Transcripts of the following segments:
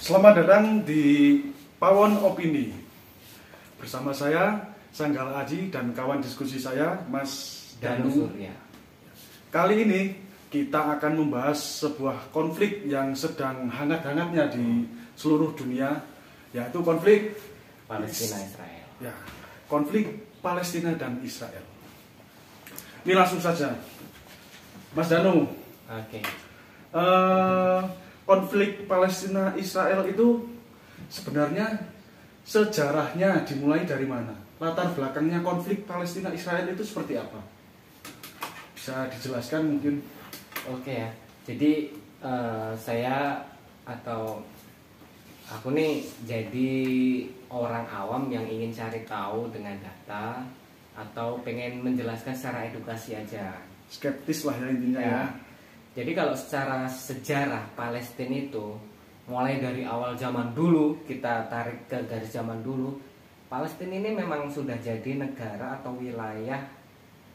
Selamat datang di Pawon Opini. Bersama saya, Sanggala Aji, dan kawan diskusi saya, Mas Danu Surya. Kali ini kita akan membahas sebuah konflik yang sedang hangat-hangatnya di seluruh dunia, yaitu konflik Palestina-Israel. Ya, konflik Palestina dan Israel. Ini langsung saja, Mas Danu. Oke. Konflik Palestina-Israel itu sebenarnya sejarahnya dimulai dari mana? Latar belakangnya konflik Palestina-Israel itu seperti apa? Bisa dijelaskan mungkin? Oke ya. Jadi saya atau aku nih jadi orang awam yang ingin cari tahu dengan data atau pengen menjelaskan secara edukasi aja. Skeptis lah ya intinya ya. Jadi kalau secara sejarah Palestina itu mulai dari awal zaman dulu, kita tarik ke garis zaman dulu, Palestina ini memang sudah jadi negara atau wilayah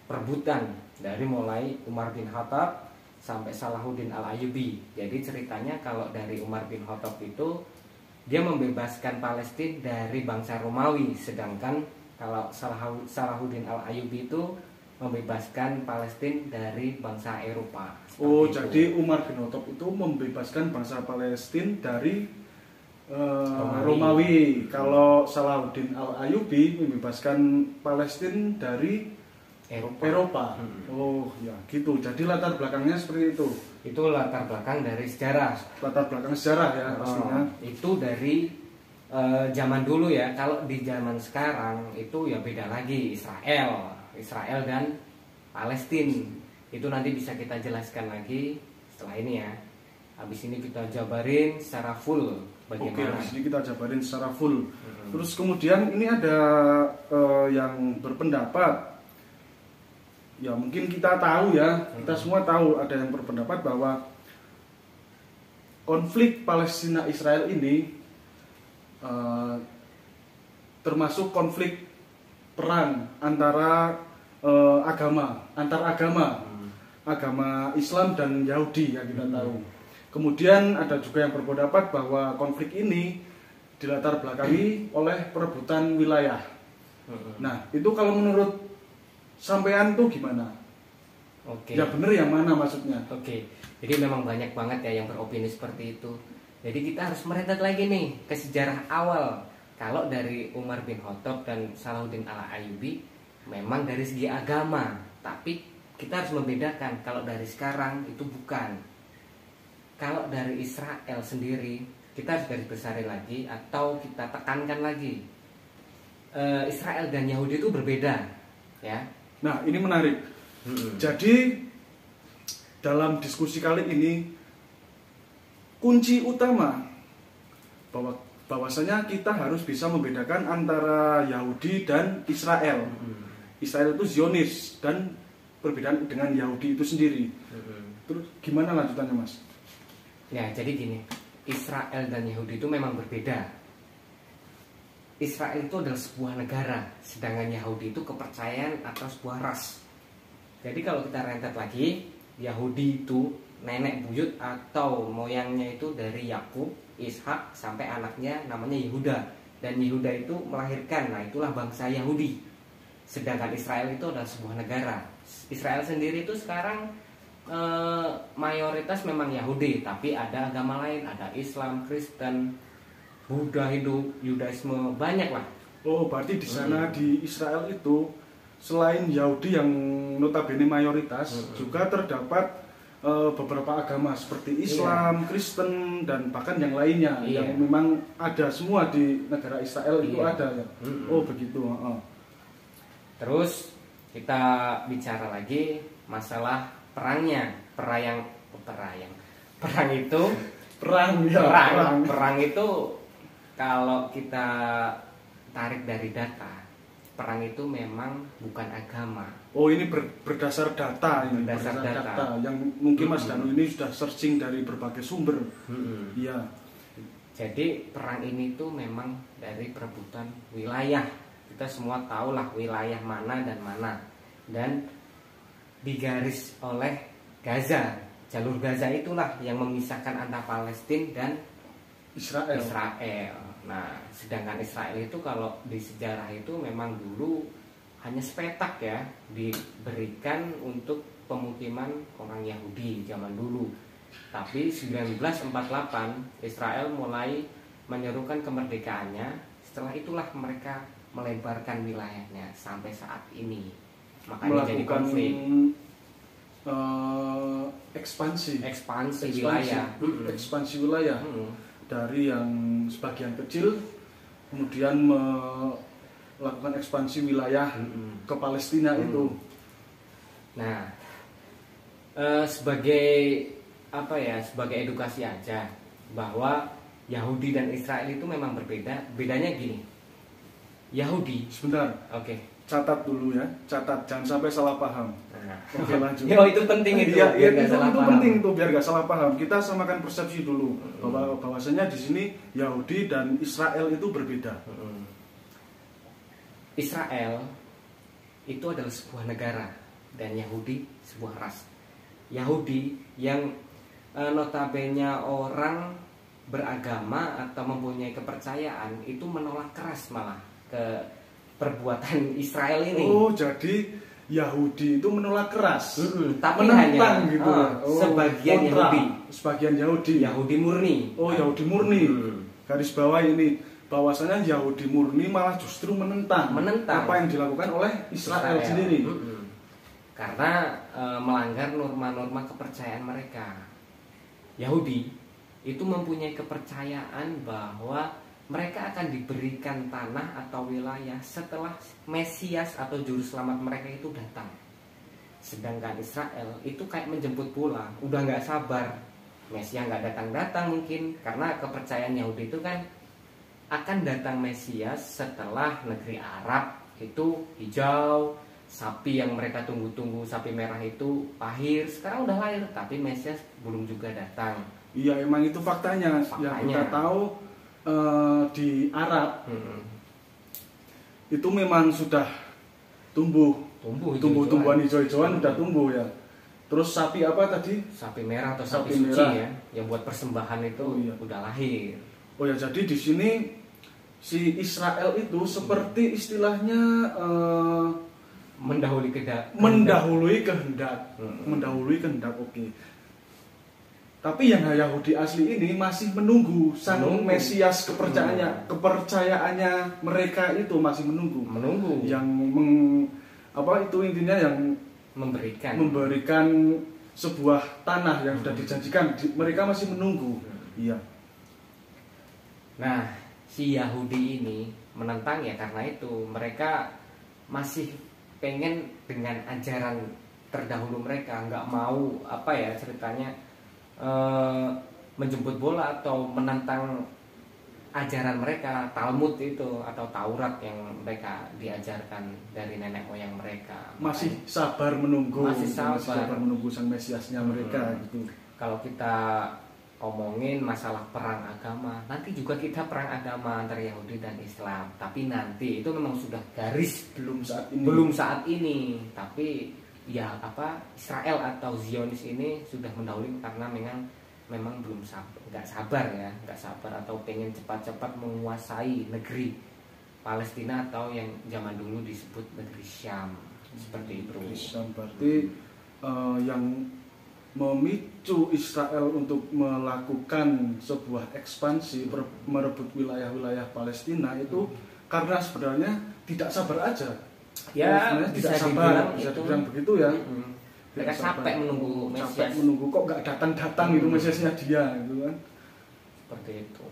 perebutan dari mulai Umar bin Khattab sampai Salahuddin Al-Ayyubi. Jadi ceritanya kalau dari Umar bin Khattab itu dia membebaskan Palestina dari bangsa Romawi, sedangkan kalau Salahuddin Al-Ayyubi itu membebaskan Palestina dari bangsa Eropa. Oh, jadi Umar bin Khattab itu membebaskan bangsa Palestina dari Romawi. Kalau Salahuddin Al-Ayyubi membebaskan Palestina dari Eropa. Oh, ya gitu. Jadi latar belakangnya seperti itu. Itu latar belakang dari sejarah. Latar belakang sejarah ya pastinya. Itu dari zaman dulu ya. Kalau di zaman sekarang itu ya beda lagi. Israel dan Palestina. Itu nanti bisa kita jelaskan lagi setelah ini ya. Habis ini kita jabarin secara full bagaimana. Oke, habis ini kita jabarin secara full. Terus kemudian ini ada yang berpendapat, ya mungkin kita tahu ya, kita semua tahu ada yang berpendapat bahwa konflik Palestina-Israel ini termasuk konflik perang antara agama Islam dan Yahudi yang kita tahu. Kemudian ada juga yang berpendapat bahwa konflik ini dilatar belakangi oleh perebutan wilayah. Nah, itu kalau menurut sampean tuh gimana? Oke. Ya bener yang mana maksudnya? Oke. Jadi memang banyak banget ya yang beropini seperti itu. Jadi kita harus merentet lagi nih ke sejarah awal. Kalau dari Umar bin Khattab dan Salahuddin Al-Ayyubi memang dari segi agama, tapi kita harus membedakan kalau dari sekarang itu bukan. Kalau dari Israel sendiri kita harus garis besarin lagi atau kita tekankan lagi. Israel dan Yahudi itu berbeda, ya. Nah, ini menarik. Jadi dalam diskusi kali ini kunci utama bahwasanya kita harus bisa membedakan antara Yahudi dan Israel. Israel itu Zionis dan perbedaan dengan Yahudi itu sendiri. Terus gimana lanjutannya, Mas? Ya, jadi gini, Israel dan Yahudi itu memang berbeda. Israel itu adalah sebuah negara, sedangkan Yahudi itu kepercayaan atau sebuah ras. Jadi kalau kita rentet lagi, Yahudi itu nenek buyut atau moyangnya itu dari Yakub, Ishak sampai anaknya namanya Yehuda. Dan Yehuda itu melahirkan, nah itulah bangsa Yahudi. Sedangkan Israel itu adalah sebuah negara. Israel sendiri itu sekarang mayoritas memang Yahudi, tapi ada agama lain, ada Islam, Kristen, Buddha, Hindu, Yudaisme, banyak lah. Oh, berarti di sana di Israel itu selain Yahudi yang notabene mayoritas, juga terdapat beberapa agama seperti Islam, Kristen, dan bahkan yang lainnya yang memang ada semua di negara Israel itu ada ya. Oh, begitu. Terus kita bicara lagi masalah perangnya. Perang itu kalau kita tarik dari data, perang itu memang bukan agama. Oh, ini berdasar data ini. Berdasar data. Yang mungkin Mas Danu ini sudah searching dari berbagai sumber. Iya. Jadi perang ini tuh memang dari perebutan wilayah. Kita semua tahu lah wilayah mana dan mana. Dan digaris oleh Gaza. Jalur Gaza itulah yang memisahkan antara Palestina dan Israel. Nah, sedangkan Israel itu kalau di sejarah itu memang dulu hanya sepetak ya, diberikan untuk pemukiman orang Yahudi zaman dulu. Tapi 1948 Israel mulai menyerukan kemerdekaannya. Setelah itulah mereka melebarkan wilayahnya sampai saat ini. Makanya jadi konflik. Ekspansi wilayah. Ekspansi wilayah. Dari yang sebagian kecil kemudian melakukan ekspansi wilayah ke Palestina itu. Nah, sebagai apa ya, sebagai edukasi aja bahwa Yahudi dan Israel itu memang berbeda. Bedanya gini, Yahudi. Sebentar, Oke. catat dulu ya, catat, jangan sampai salah paham. Nah. Oke, lanjut. Yo, itu penting itu. Iya, biar nggak itu salah paham. penting tuh biar gak salah paham. Kita samakan persepsi dulu bahwasanya di sini Yahudi dan Israel itu berbeda. Israel itu adalah sebuah negara dan Yahudi sebuah ras. Yahudi yang notabene orang beragama atau mempunyai kepercayaan itu menolak keras malah ke perbuatan Israel ini. Oh, jadi Yahudi itu menolak keras, tapi menentang hanya gitu. sebagian kontra. Yahudi. Sebagian Yahudi. Yahudi murni. Oh, Yahudi murni. Garis bawah ini bahwasanya Yahudi murni malah justru menentang apa yang dilakukan oleh Israel sendiri. Karena melanggar norma-norma kepercayaan mereka. Yahudi itu mempunyai kepercayaan bahwa mereka akan diberikan tanah atau wilayah setelah Mesias atau juru selamat mereka itu datang. Sedangkan Israel itu kayak menjemput bola, udah nggak sabar. Mesias nggak datang-datang mungkin karena kepercayaan Yahudi itu kan akan datang Mesias setelah negeri Arab itu hijau, sapi yang mereka tunggu-tunggu, sapi merah itu lahir, sekarang udah lahir tapi Mesias belum juga datang. Iya, emang itu faktanya. Yang kita tahu di Arab itu memang sudah tumbuh-tumbuhan hijau-hijauan udah tumbuh ya. Terus sapi apa tadi? Sapi merah atau sapi suci merah. Ya, yang buat persembahan itu udah lahir. Oh ya, jadi di sini si Israel itu seperti istilahnya mendahului kehendak. Oke. Tapi yang Yahudi asli ini masih menunggu sang Mesias, kepercayaannya mereka itu masih menunggu. Yang itu intinya yang memberikan sebuah tanah yang sudah dijanjikan, mereka masih menunggu. Iya. Nah, si Yahudi ini menentang ya karena itu mereka masih pengen dengan ajaran terdahulu mereka, nggak mau ceritanya menjemput bola atau menentang ajaran mereka, Talmud itu atau Taurat yang mereka diajarkan dari nenek moyang mereka. Masih sabar menunggu sang Mesiasnya mereka gitu. Kalau kita ngomongin masalah perang agama, nanti juga kita perang agama antara Yahudi dan Islam, tapi nanti itu memang sudah garis belum saat ini. Tapi ya Israel atau Zionis ini sudah mendahului karena memang nggak sabar atau pengen cepat-cepat menguasai negeri Palestina atau yang zaman dulu disebut negeri Syam, seperti itu. Syam berarti yang memicu Israel untuk melakukan sebuah ekspansi merebut wilayah-wilayah Palestina itu karena sebenarnya tidak sabar aja. Ya, tidak sabar, bisa dibilang begitu ya. Mereka capek menunggu Mesias. Kok nggak datang itu Mesiasnya dia gitu kan. Seperti itu.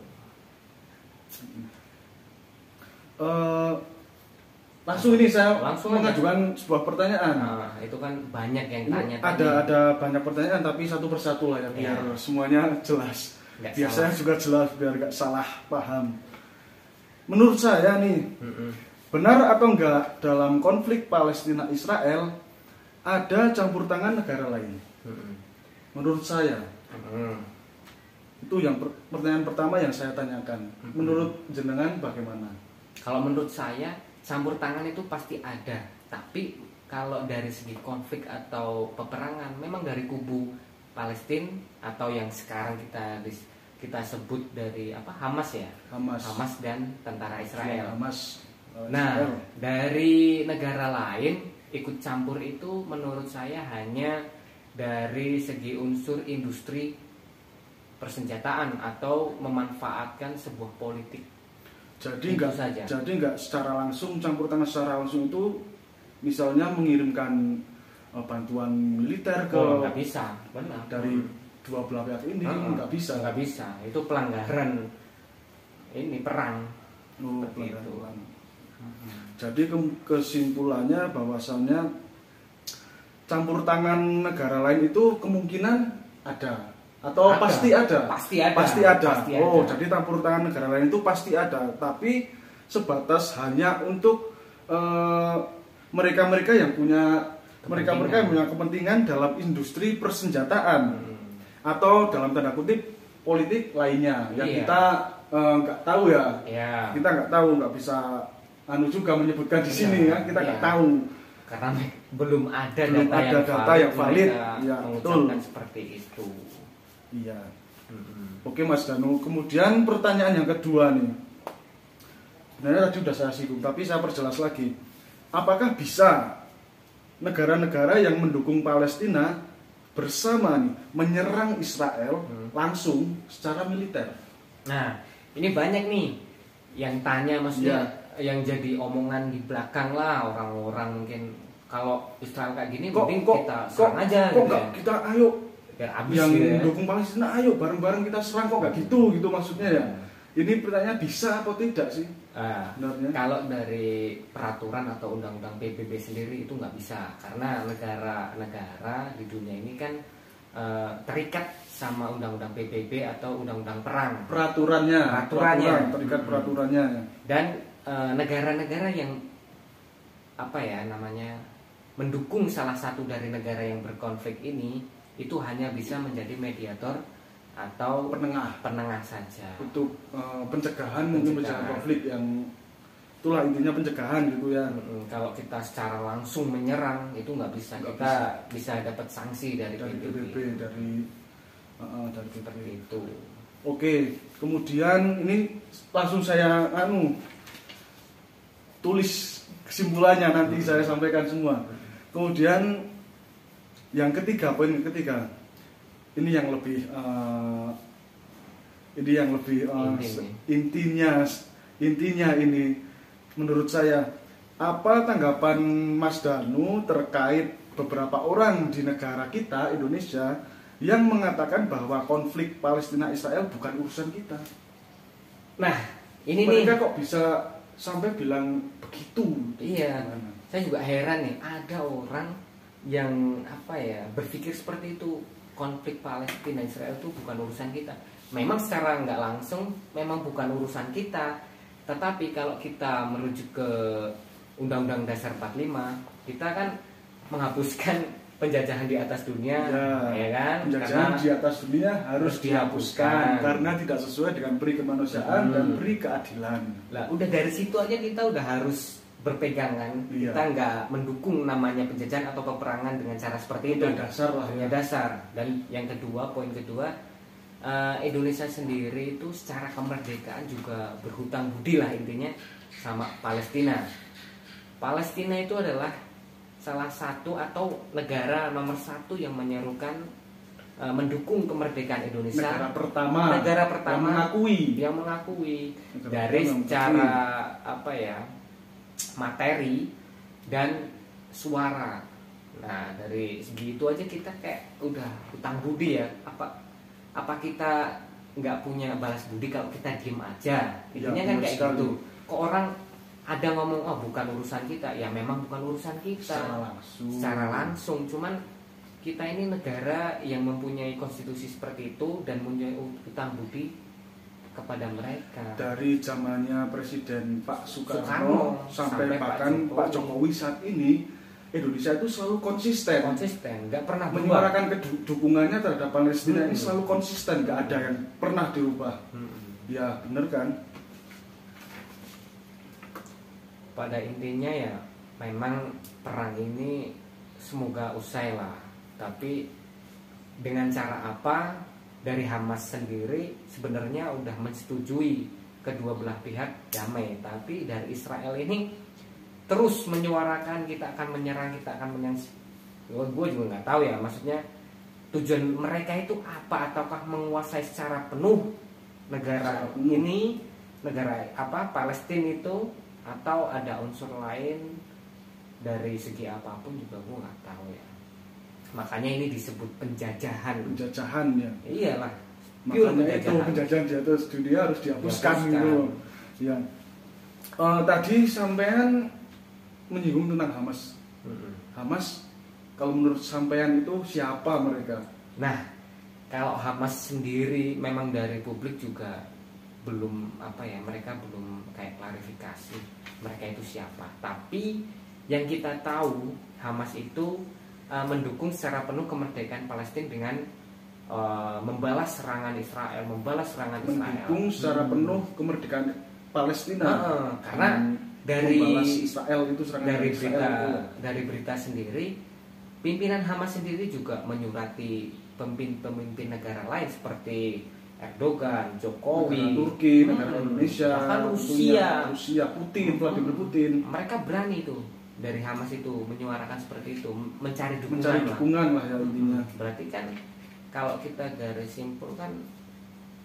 Langsung ini saya mengajukan sebuah pertanyaan. Nah, itu kan banyak yang tanya. Ada banyak pertanyaan tapi satu persatu lah ya biar semuanya jelas. Biasanya juga jelas biar nggak salah paham. Menurut saya nih. Benar atau enggak dalam konflik Palestina Israel ada campur tangan negara lain? Menurut saya itu yang pertanyaan pertama yang saya tanyakan. Menurut jenengan bagaimana? Kalau menurut saya campur tangan itu pasti ada. Tapi kalau dari segi konflik atau peperangan memang dari kubu Palestina atau yang sekarang kita sebut dari apa, Hamas ya, Hamas dan tentara Israel. Hamas. Nah, Israel. dari negara lain ikut campur itu menurut saya hanya dari segi unsur industri persenjataan atau memanfaatkan sebuah politik. Jadi Itu enggak saja. jadi enggak secara langsung campur tangan secara langsung itu misalnya mengirimkan bantuan militer ke Nggak bisa, benar. dari dua belah pihak ini nggak bisa. Nggak bisa, itu pelanggaran ini perang. Oh, Seperti itu. pelanggaran. Jadi kesimpulannya bahwasannya campur tangan negara lain itu kemungkinan ada atau Ada. pasti ada. Pasti ada. Pasti ada. Pasti Oh, ada. jadi campur tangan negara lain itu pasti ada, tapi sebatas hanya untuk mereka-mereka yang punya kepentingan dalam industri persenjataan atau dalam tanda kutip politik lainnya yang Iya. kita nggak tahu ya. Ya. Kita nggak tahu, nggak bisa juga menyebutkan di sini ya, kita nggak Iya. tahu. Karena belum ada Belum data, ada data yang valid. mereka Ya, mengucapkan betul. seperti itu. Iya. Oke Mas Danu, kemudian pertanyaan yang kedua nih. Sebenarnya tadi sudah saya singgung, tapi saya perjelas lagi. Apakah bisa negara-negara yang mendukung Palestina bersama nih menyerang Israel langsung secara militer? Nah, ini banyak nih yang tanya, maksudnya yang jadi omongan di belakang lah orang-orang, mungkin kalau Israel kayak gini mending kita serang aja kok gitu nggak ya. kita ayo Biar habis yang gitu ya. mendukung Palestina ayo bareng-bareng kita serang, kok nggak gitu maksudnya ya. Ini pertanyaan bisa atau tidak sih? Sebenarnya. Kalau dari peraturan atau undang-undang PBB sendiri itu nggak bisa, karena negara-negara di dunia ini kan terikat sama undang-undang PBB atau undang-undang perang. Peraturannya. Terikat peraturannya. Dan negara-negara yang apa ya namanya mendukung salah satu dari negara yang berkonflik ini itu hanya bisa menjadi mediator atau penengah saja untuk pencegahan konflik yang itulah intinya, pencegahan gitu ya. Kalau kita secara langsung menyerang itu nggak bisa, kita bisa dapat sanksi dari PBB dari seperti itu. Oke, kemudian ini langsung saya tulis kesimpulannya, nanti saya sampaikan semua. Kemudian yang ketiga, poin ketiga, ini yang lebih intinya ini menurut saya, apa tanggapan Mas Danu terkait beberapa orang di negara kita Indonesia yang mengatakan bahwa konflik Palestina Israel bukan urusan kita? Nah, ini mereka nih kok bisa sampai bilang begitu? Iya, saya juga heran nih, ada orang yang apa ya berpikir seperti itu, konflik Palestina Israel itu bukan urusan kita. Memang secara nggak langsung memang bukan urusan kita, tetapi kalau kita merujuk ke Undang-Undang Dasar 45, kita kan menghapuskan penjajahan di atas dunia, ya kan? Penjajahan di atas dunia harus dihapuskan karena tidak sesuai dengan peri kemanusiaan dan peri keadilan. Lah, udah dari situ aja kita udah harus berpegangan, kita nggak mendukung namanya penjajahan atau peperangan dengan cara seperti itu. Punya dasar. Dan yang kedua, poin kedua, Indonesia sendiri itu secara kemerdekaan juga berhutang budi lah intinya sama Palestina. Palestina itu adalah salah satu atau negara nomor satu yang menyerukan mendukung kemerdekaan Indonesia. Negara pertama yang mengakui dari secara apa ya materi dan suara. Nah, dari segi itu aja kita kayak udah hutang budi ya. Apa kita nggak punya balas budi kalau kita diem aja? Intinya kan kayak gitu. Kok orang ada ngomong bukan urusan kita, ya memang bukan urusan kita secara langsung. Cuman kita ini negara yang mempunyai konstitusi seperti itu dan mempunyai hutang budi kepada mereka. Dari zamannya Presiden Pak Soekarno sampai bahkan Pak Jokowi saat ini, Indonesia itu selalu konsisten, nggak pernah menyuarakan dukungannya terhadap Palestina. Ini selalu konsisten, nggak ada yang pernah dirubah. Ya bener kan? Pada intinya ya memang perang ini semoga usai lah, tapi dengan cara apa dari Hamas sendiri sebenarnya udah menyetujui kedua belah pihak damai, tapi dari Israel ini terus menyuarakan kita akan menyerang, kita akan menyerang. Gue juga nggak tahu ya, maksudnya tujuan mereka itu apa, ataukah menguasai secara penuh negara ini, negara apa Palestina itu, atau ada unsur lain dari segi apapun juga gue nggak tahu ya. Makanya ini disebut penjajahan. Penjajahan ya. Iyalah. Makanya itu penjajahan di atas dunia harus dihapuskan gitu. Ya. Tadi sampean menyinggung tentang Hamas. Hamas, kalau menurut sampean itu siapa mereka? Nah, kalau Hamas sendiri memang dari publik juga belum apa ya, mereka belum kayak klarifikasi mereka itu siapa. Tapi yang kita tahu Hamas itu mendukung secara penuh kemerdekaan Palestina dengan membalas serangan Israel, mendukung secara penuh kemerdekaan Palestina. Karena dari Israel itu serangan dari berita sendiri, pimpinan Hamas sendiri juga menyurati pemimpin negara lain seperti Erdogan, Jokowi, negara Turki, negara Indonesia, bahkan Rusia, Vladimir Putin. Mereka berani tuh dari Hamas itu menyuarakan seperti itu, mencari dukungan lah ya intinya. Berarti kan kalau kita garis simpulkan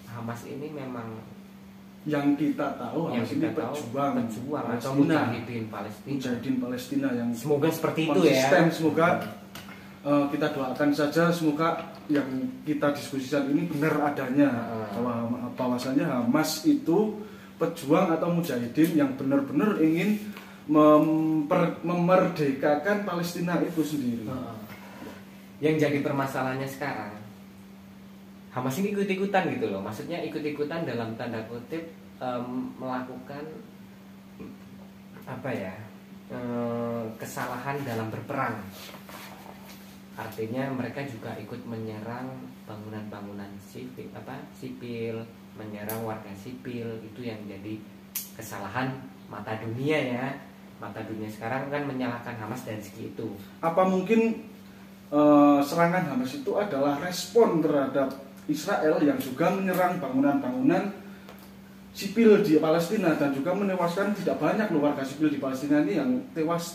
Hamas ini memang yang kita tahu Hamas ini pejuang atau mujahidin Palestina yang semoga seperti itu konsisten, ya. Semoga kita doakan saja semoga yang kita diskusikan ini benar adanya, bahwasanya Hamas itu pejuang atau mujahidin yang benar-benar ingin memerdekakan Palestina itu sendiri. Yang jadi permasalahannya sekarang, Hamas ini ikut-ikutan gitu loh. Maksudnya ikut-ikutan dalam tanda kutip melakukan apa ya, kesalahan dalam berperang. Artinya mereka juga ikut menyerang bangunan-bangunan sipil, menyerang warga sipil. Itu yang jadi kesalahan mata dunia ya. Mata dunia sekarang kan menyalahkan Hamas dari segi itu. Apa mungkin serangan Hamas itu adalah respon terhadap Israel yang juga menyerang bangunan-bangunan sipil di Palestina dan juga menewaskan tidak banyak loh warga sipil di Palestina ini yang tewas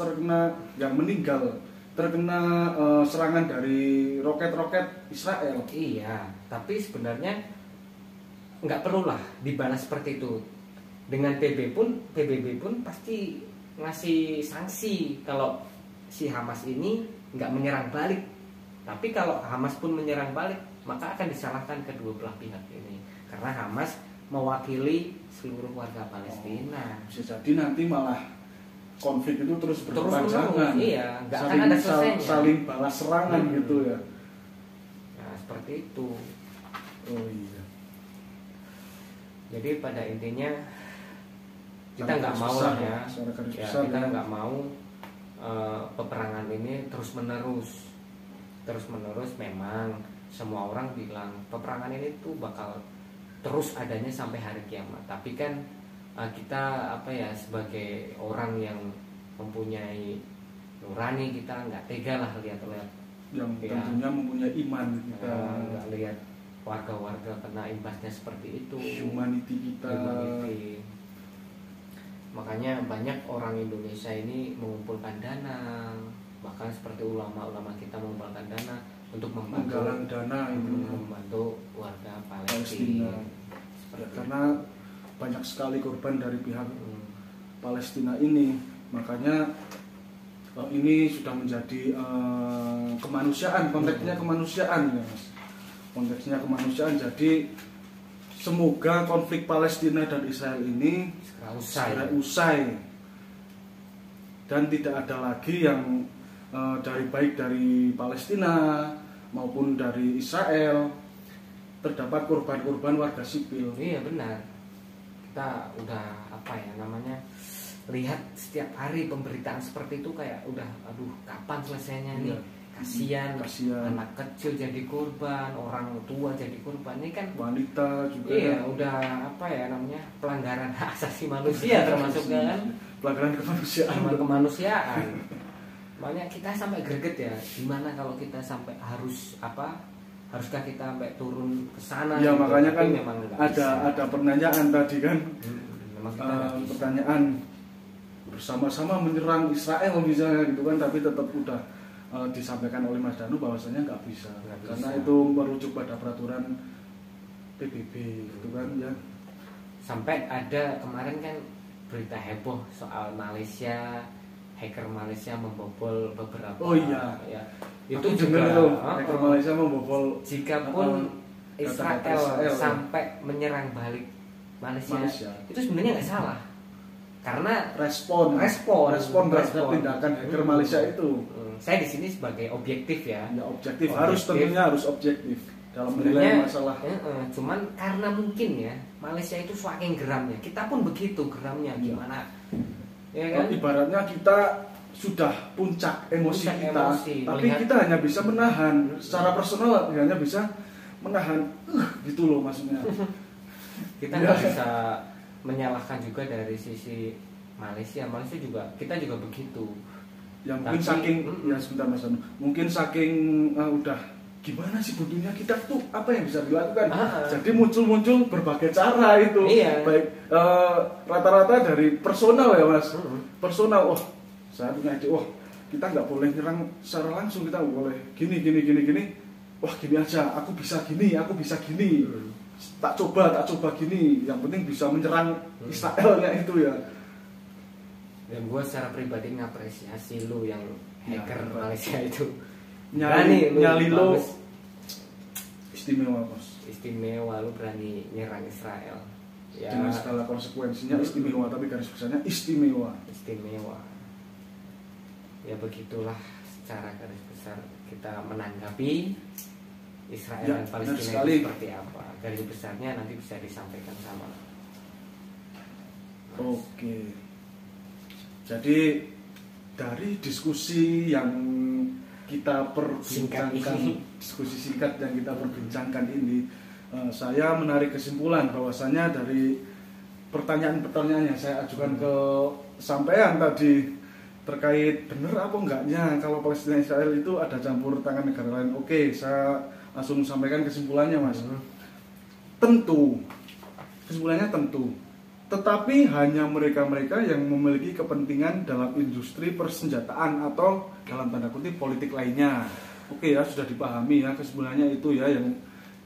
yang meninggal terkena serangan dari roket-roket Israel. Iya, tapi sebenarnya nggak perlulah dibalas seperti itu. Dengan PBB pun pasti ngasih sanksi kalau si Hamas ini nggak menyerang balik. Tapi kalau Hamas pun menyerang balik, maka akan disalahkan kedua belah pihak ini. Karena Hamas mewakili seluruh warga Palestina. Bisa jadi nanti malah konflik itu terus berkepanjangan. Iya, nggak akan ada selesainya. Saling balas serangan gitu ya. Nah, seperti itu. Oh iya. Jadi pada intinya kita nggak mau lah ya, kita nggak mau peperangan ini terus menerus. Memang semua orang bilang peperangan ini tuh bakal terus adanya sampai hari kiamat. Tapi kan kita apa ya, sebagai orang yang mempunyai nurani, kita nggak tega lah lihat yang tentunya mempunyai iman kita, nggak lihat warga-warga kena imbasnya seperti itu. Humanity kita. Makanya banyak orang Indonesia ini mengumpulkan dana, bahkan seperti ulama-ulama kita mengumpulkan dana untuk membantu warga Palestina. Ya, karena banyak sekali korban dari pihak Palestina ini, makanya ini sudah menjadi kemanusiaan, konteksnya kemanusiaan ya Mas. Konteksnya kemanusiaan, jadi semoga konflik Palestina dan Israel ini segera usai dan tidak ada lagi yang baik dari Palestina maupun dari Israel terdapat korban-korban warga sipil. Iya benar. Kita udah apa ya namanya, lihat setiap hari pemberitaan seperti itu kayak udah aduh kapan selesainya nih. Kasihan anak kecil jadi korban, orang tua jadi korban, ini kan wanita juga. Iya, udah apa ya namanya, pelanggaran hak asasi manusia termasuk kan pelanggaran kemanusiaan. Makanya kita sampai greget ya, gimana kalau kita sampai harus haruskah kita sampai turun ke sana? Ya gitu? makanya kan memang ada pertanyaan tadi kan, memang kita nggak bisa. pertanyaan bersama-sama menyerang Israel misalnya gitu kan, tapi tetap udah disampaikan oleh Mas Danu bahwasanya nggak bisa, karena itu merujuk pada peraturan PBB gitu kan ya. Sampai ada kemarin kan berita heboh soal Malaysia, hacker Malaysia membobol beberapa. Oh iya, ya. Itu Itu juga juga hacker Malaysia membobol. Jikapun data-data Israel sampai menyerang balik Malaysia. Itu sebenarnya nggak salah, karena respon terhadap tindakan hacker Malaysia itu. Saya di sini sebagai objektif ya. Ya objektif. Tentunya harus objektif dalam menilai masalah. Cuman karena mungkin ya Malaysia itu saking geramnya, kita pun begitu geramnya gimana? Ya kan? Ibaratnya kita sudah puncak emosi kita, tapi melihat, kita hanya bisa menahan secara personal, hanya bisa menahan, gitu loh maksudnya. Kita nggak bisa menyalahkan juga dari sisi Malaysia juga, kita juga begitu. Ya mungkin saking ya sebentar Mas Anu, mungkin saking udah gimana sih butuhnya kita tuh apa yang bisa dilakukan. Jadi muncul berbagai cara itu. Iya. Baik rata-rata dari personal ya Mas. Personal, saya punya ide, kita nggak boleh nyerang secara langsung, kita boleh gini. Wah gini aja, aku bisa gini. Tak coba gini. Yang penting bisa menyerang Israelnya itu ya. Dan gue secara pribadi ngapresiasi lu yang hacker Malaysia itu. Nyali lo istimewa bos. Istimewa, lu berani nyerang Israel. Ya, dengan segala konsekuensinya istimewa, tapi garis besarnya istimewa. Ya begitulah secara garis besar kita menanggapi Israel dan Palestina itu seperti apa. Garis besarnya nanti bisa disampaikan sama. Oke. Jadi dari diskusi yang kita perbincangkan, diskusi singkat yang kita perbincangkan ini, saya menarik kesimpulan bahwasanya dari pertanyaan-pertanyaan yang saya ajukan ke sampean tadi terkait benar apa enggaknya kalau Palestina Israel itu ada campur tangan negara lain. Oke, saya langsung sampaikan kesimpulannya Mas. Kesimpulannya tentu. Tetapi hanya mereka-mereka yang memiliki kepentingan dalam industri persenjataan atau dalam tanda kutip politik lainnya. Oke ya, sudah dipahami ya kesimpulannya itu ya yang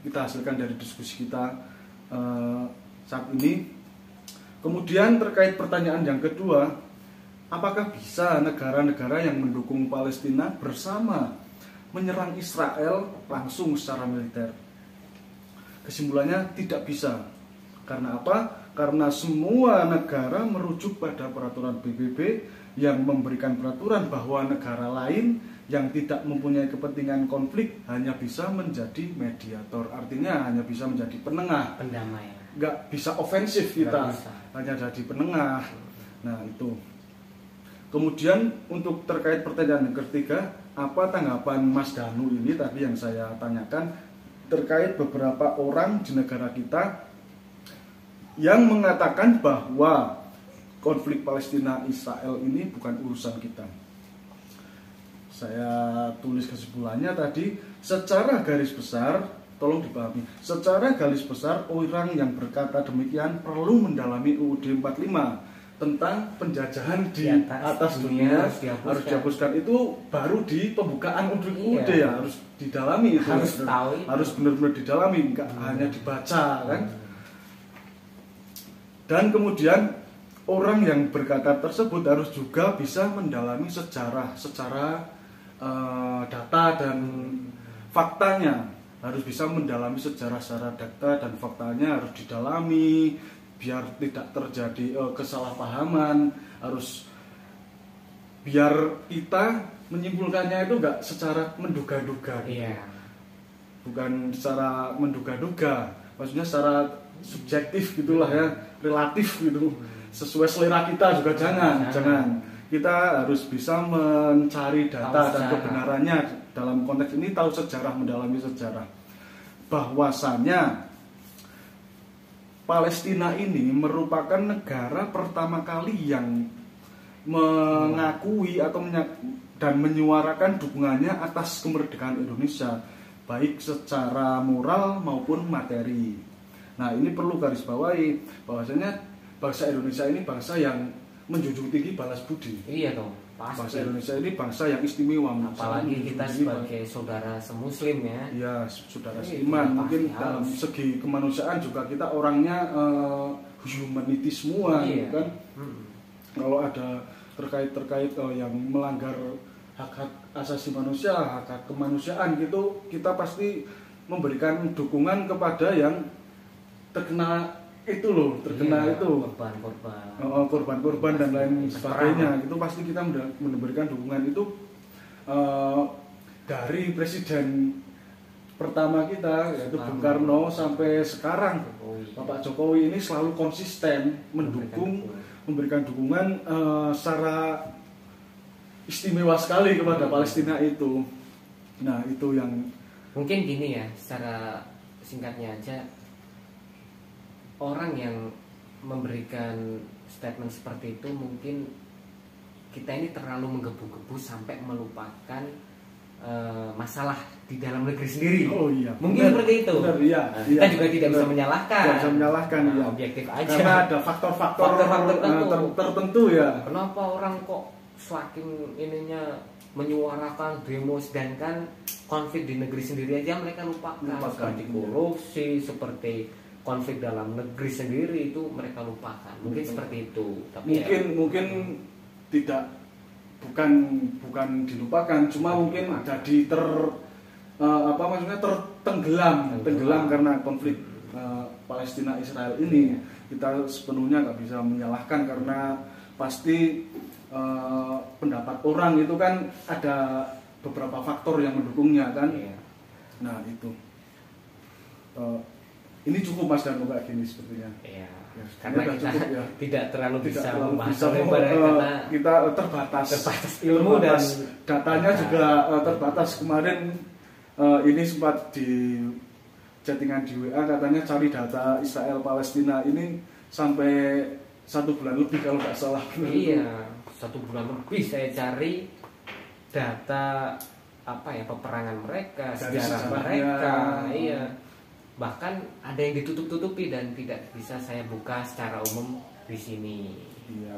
kita hasilkan dari diskusi kita saat ini. Kemudian terkait pertanyaan yang kedua, apakah bisa negara-negara yang mendukung Palestina bersama menyerang Israel langsung secara militer? Kesimpulannya tidak bisa. Karena apa? Karena semua negara merujuk pada peraturan PBB yang memberikan peraturan bahwa negara lain yang tidak mempunyai kepentingan konflik hanya bisa menjadi mediator. Artinya hanya bisa menjadi penengah. Pendamai. Nggak bisa ofensif kita, hanya jadi penengah. Nah itu. Kemudian untuk terkait pertanyaan yang ketiga, apa tanggapan Mas Danu ini tadi yang saya tanyakan terkait beberapa orang di negara kita yang mengatakan bahwa konflik Palestina Israel ini bukan urusan kita. Saya tulis kesimpulannya tadi, secara garis besar, tolong dipahami, secara garis besar orang yang berkata demikian perlu mendalami UUD 45 tentang penjajahan di atas dunia harus dihapuskan. Itu baru di pembukaan UUD ya, harus didalami itu. Harus benar-benar didalami, enggak hanya dibaca kan. Dan kemudian orang yang berkata tersebut harus juga bisa mendalami secara data dan faktanya, harus bisa mendalami secara data dan faktanya harus didalami biar tidak terjadi kesalahpahaman, harus biar kita menyimpulkannya itu enggak secara menduga-duga. Bukan secara menduga-duga, maksudnya secara subjektif gitulah ya, relatif gitu, sesuai selera kita juga jangan. Kita harus bisa mencari data dan kebenarannya. Dalam konteks ini tahu sejarah, mendalami sejarah. Bahwasanya Palestina ini merupakan negara pertama kali yang mengakui atau dan menyuarakan dukungannya atas kemerdekaan Indonesia. baik secara moral maupun materi. Nah, ini perlu garis bawahi bahwasanya bangsa Indonesia ini bangsa yang menjunjung tinggi balas budi. Iya dong, pasti. Bangsa Indonesia ini bangsa yang istimewa. Apalagi kita sebagai saudara semuslim ya. Iya, saudara seiman. Mungkin dalam segi kemanusiaan juga kita orangnya humanity semua, iya. gitu kan. Kalau ada terkait yang melanggar hak-hak asasi manusia, hak-hak kemanusiaan gitu, kita pasti memberikan dukungan kepada yang terkena itu loh, terkena iya, itu korban-korban dan lain sebagainya. Itu pasti kita memberikan dukungan itu dari presiden pertama kita yaitu Bung Karno sampai sekarang Bapak Jokowi ini selalu konsisten memberikan dukungan secara istimewa sekali kepada Palestina itu. Nah, itu yang mungkin gini ya, secara singkatnya aja, orang yang memberikan statement seperti itu mungkin kita ini terlalu menggebu-gebu sampai melupakan masalah di dalam negeri sendiri. Oh iya. Mungkin benar, seperti itu. Benar, iya, kita juga tidak bisa menyalahkan. Tidak bisa menyalahkan, nah, ya. Objektif aja. Karena ada faktor-faktor tertentu ya. Kenapa orang kok saking ininya menyuarakan demo, sedangkan konflik di negeri sendiri aja mereka lupakan. Seperti korupsi, seperti konflik dalam negeri sendiri itu mereka lupakan. Mungkin seperti itu. Tapi mungkin tidak bukan dilupakan, cuma mungkin jadi tenggelam karena konflik Palestina Israel ini. Kita sepenuhnya nggak bisa menyalahkan karena pasti pendapat orang itu kan ada beberapa faktor yang mendukungnya kan. Nah itu ini cukup Mas Danu kayak gini sepertinya. Iya. Karena kita cukup, ya. Tidak terlalu bisa membahas karena kita terbatas ilmu dan datanya juga terbatas. Kemarin ini sempat di chattingan di WA katanya cari data Israel Palestina ini sampai 1 bulan lebih kalau nggak salah. Iya, 1 bulan lebih saya cari data peperangan mereka, sejarah mereka. Iya. Bahkan ada yang ditutup-tutupi dan tidak bisa saya buka secara umum di sini. Iya,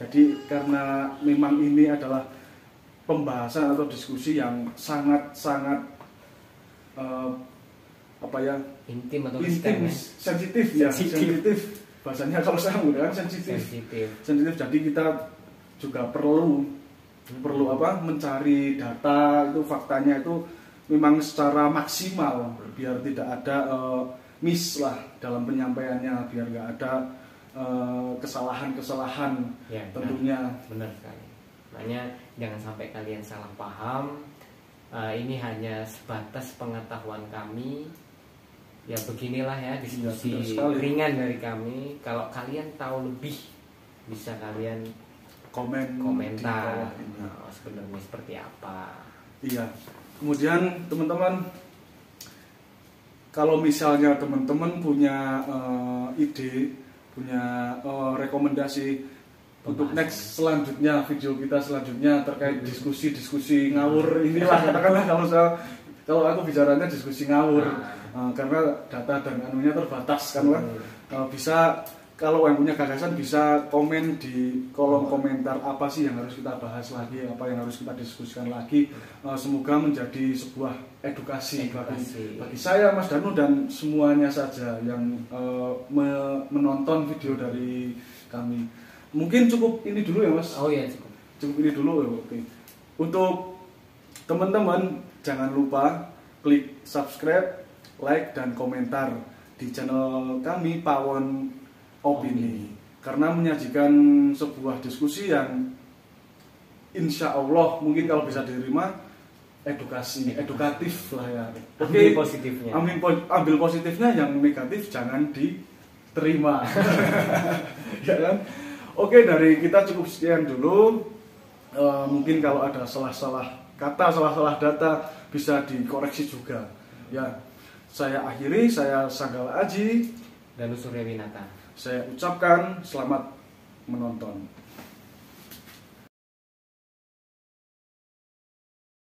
Jadi karena memang ini adalah pembahasan atau diskusi yang sangat-sangat intim atau sensitif. Bahasanya kalau saya menggunakan sensitif. Jadi kita juga perlu mencari data itu, faktanya itu memang secara maksimal biar tidak ada miss lah dalam penyampaiannya, biar nggak ada kesalahan ya, tentunya. Benar sekali. Makanya jangan sampai kalian salah paham. Ini hanya sebatas pengetahuan kami. Ya beginilah ya diskusi ringan dari kami. Kalau kalian tahu lebih bisa kalian komentar sebenarnya seperti apa. Iya. Kemudian teman-teman, kalau misalnya teman-teman punya ide, punya rekomendasi untuk next selanjutnya, video kita selanjutnya terkait diskusi ngawur inilah, katakanlah kalau aku bicaranya diskusi ngawur, karena data dan anunya terbatas kan lah. Bisa kalau yang punya gagasan bisa komen di kolom komentar apa sih yang harus kita bahas lagi, apa yang harus kita diskusikan lagi. Semoga menjadi sebuah edukasi. Bagi saya, Mas Danu, dan semuanya saja yang menonton video dari kami. Mungkin cukup ini dulu ya Mas. Oh iya, cukup ini dulu ya. Oke. Untuk teman-teman jangan lupa klik subscribe, like dan komentar di channel kami Pawon Opini, karena menyajikan sebuah diskusi yang insya Allah mungkin kalau bisa diterima edukatif lah ya. Ambil positifnya. Ambil positifnya, yang negatif jangan diterima. Ya kan? Oke, dari kita cukup sekian dulu. Mungkin kalau ada salah-salah kata, salah-salah data bisa dikoreksi juga. Ya, saya akhiri, saya Sanggala Aji dan Surya Winata. Saya ucapkan selamat menonton.